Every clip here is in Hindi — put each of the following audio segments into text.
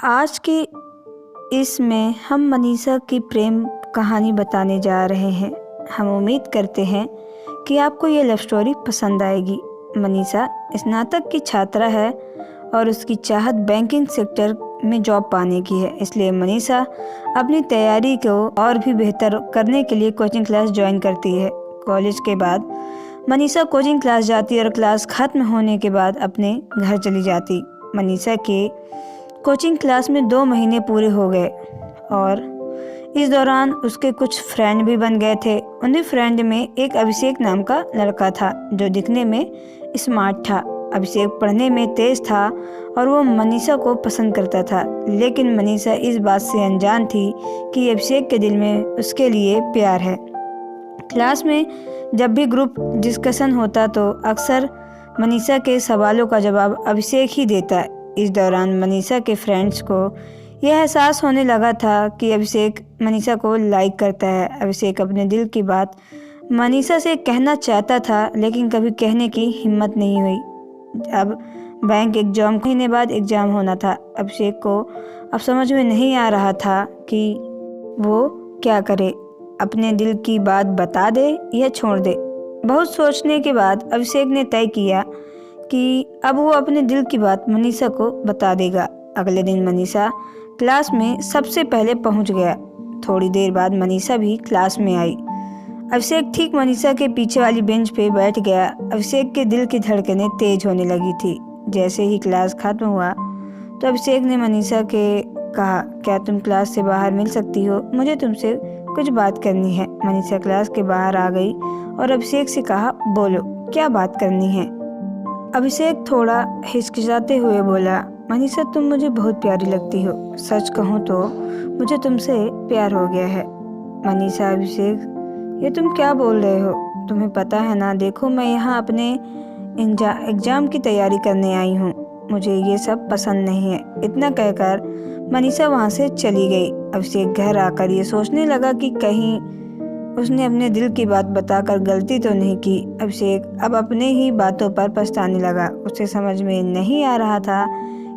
आज की इसमें हम मनीषा की प्रेम कहानी बताने जा रहे हैं। हम उम्मीद करते हैं कि आपको ये लव स्टोरी पसंद आएगी। मनीषा स्नातक की छात्रा है और उसकी चाहत बैंकिंग सेक्टर में जॉब पाने की है। इसलिए मनीषा अपनी तैयारी को और भी बेहतर करने के लिए कोचिंग क्लास ज्वाइन करती है। कॉलेज के बाद मनीषा कोचिंग क्लास जाती और क्लास खत्म होने के बाद अपने घर चली जाती। मनीषा के कोचिंग क्लास में 2 महीने पूरे हो गए और इस दौरान उसके कुछ फ्रेंड भी बन गए थे। उन्हीं फ्रेंड में एक अभिषेक नाम का लड़का था जो दिखने में स्मार्ट था। अभिषेक पढ़ने में तेज था और वो मनीषा को पसंद करता था, लेकिन मनीषा इस बात से अनजान थी कि अभिषेक के दिल में उसके लिए प्यार है। क्लास में जब भी ग्रुप डिस्कशन होता तो अक्सर मनीषा के सवालों का जवाब अभिषेक ही देता। इस दौरान मनीषा के फ्रेंड्स को यह एहसास होने लगा था कि अभिषेक मनीषा को लाइक करता है। अभिषेक अपने दिल की बात मनीषा से कहना चाहता था, लेकिन कभी कहने की हिम्मत नहीं हुई। अब बैंक एग्जाम महीने बाद एग्जाम होना था। अभिषेक को अब समझ में नहीं आ रहा था कि वो क्या करे, अपने दिल की बात बता दे या छोड़ दे। बहुत सोचने के बाद अभिषेक ने तय किया कि अब वो अपने दिल की बात मनीषा को बता देगा। अगले दिन मनीषा क्लास में सबसे पहले पहुंच गया। थोड़ी देर बाद मनीषा भी क्लास में आई। अभिषेक ठीक मनीषा के पीछे वाली बेंच पे बैठ गया। अभिषेक के दिल की धड़कनें तेज होने लगी थी। जैसे ही क्लास खत्म हुआ तो अभिषेक ने मनीषा के कहा, क्या तुम क्लास से बाहर मिल सकती हो? मुझे तुमसे कुछ बात करनी है। मनीषा क्लास के बाहर आ गई और अभिषेक से कहा, बोलो क्या बात करनी है? अभिषेक थोड़ा हिचकिचाते हुए बोला, मनीषा तुम मुझे बहुत प्यारी लगती हो। सच कहूँ तो मुझे तुमसे प्यार हो गया है। मनीषा, अभिषेक ये तुम क्या बोल रहे हो? तुम्हें पता है ना, देखो मैं यहाँ अपने एग्जाम की तैयारी करने आई हूँ। मुझे ये सब पसंद नहीं है। इतना कहकर मनीषा वहाँ से चली गई। अभिषेक घर आकर ये सोचने लगा कि कहीं उसने अपने दिल की बात बताकर गलती तो नहीं की। अभिषेक अब अपने ही बातों पर पछताने लगा। उसे समझ में नहीं आ रहा था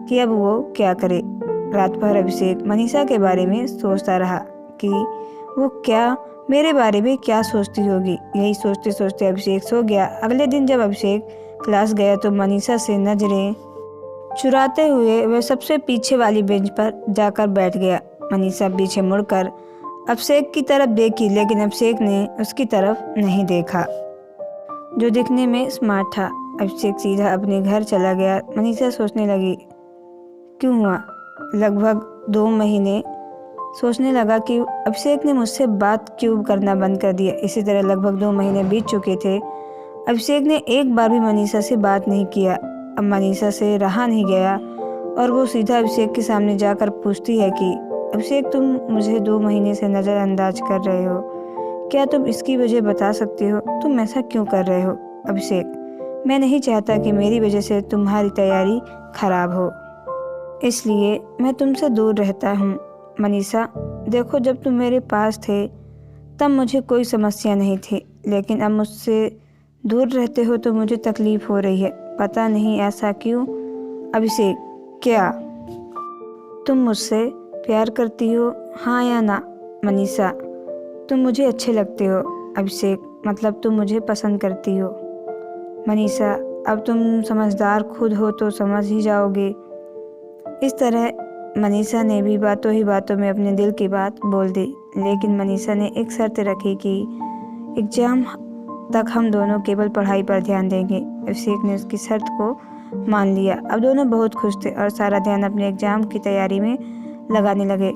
कि अब वो क्या करे। रात भर अभिषेक मनीषा के बारे में सोचता रहा कि वो क्या मेरे बारे में क्या सोचती होगी। यही सोचते सोचते अभिषेक सो गया। अगले दिन जब अभिषेक क्लास गया तो मनीषा से नजरें चुराते हुए वह सबसे पीछे वाली बेंच पर जाकर बैठ गया। मनीषा पीछे मुड़कर अभिषेक की तरफ देखी, लेकिन अभिषेक ने उसकी तरफ नहीं देखा, जो दिखने में स्मार्ट था। अभिषेक सीधा अपने घर चला गया। मनीषा सोचने लगी, क्यों हुआ? लगभग 2 महीने सोचने लगा कि अभिषेक ने मुझसे बात क्यों करना बंद कर दिया। इसी तरह लगभग 2 महीने बीत चुके थे। अभिषेक ने एक बार भी मनीषा से बात नहीं किया। अब मनीषा से रहा नहीं गया और वो सीधा अभिषेक के सामने जाकर पूछती है कि अभिषेक, तुम मुझे 2 महीने से नज़रअंदाज कर रहे हो। क्या तुम इसकी वजह बता सकते हो? तुम ऐसा क्यों कर रहे हो? अभिषेक, मैं नहीं चाहता कि मेरी वजह से तुम्हारी तैयारी खराब हो, इसलिए मैं तुमसे दूर रहता हूँ। मनीषा, देखो जब तुम मेरे पास थे तब मुझे कोई समस्या नहीं थी, लेकिन अब मुझसे दूर रहते हो तो मुझे तकलीफ़ हो रही है। पता नहीं ऐसा क्यों। अभिषेक, क्या तुम मुझसे प्यार करती हो, हाँ या ना? मनीषा, तुम मुझे अच्छे लगते हो। अभिषेक, मतलब तुम मुझे पसंद करती हो। मनीषा, अब तुम समझदार खुद हो तो समझ ही जाओगे। इस तरह मनीषा ने भी बातों ही बातों में अपने दिल की बात बोल दी, लेकिन मनीषा ने एक शर्त रखी कि एग्जाम तक हम दोनों केवल पढ़ाई पर ध्यान देंगे। अभिषेक ने उसकी शर्त को मान लिया। अब दोनों बहुत खुश थे और सारा ध्यान अपने एग्जाम की तैयारी में लगाने लगे।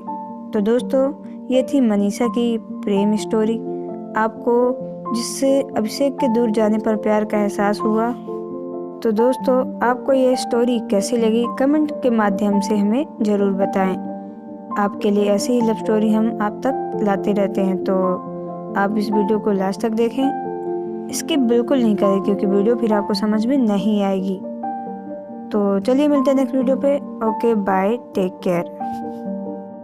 तो दोस्तों, ये थी मनीषा की प्रेम स्टोरी। आपको जिससे अभिषेक के दूर जाने पर प्यार का एहसास हुआ। तो दोस्तों, आपको ये स्टोरी कैसी लगी कमेंट के माध्यम से हमें ज़रूर बताएं। आपके लिए ऐसी ही लव स्टोरी हम आप तक लाते रहते हैं, तो आप इस वीडियो को लास्ट तक देखें। स्किप बिल्कुल नहीं करें, क्योंकि वीडियो फिर आपको समझ में नहीं आएगी। तो चलिए मिलते हैं नेक्स्ट वीडियो पे। Okay bye, take care.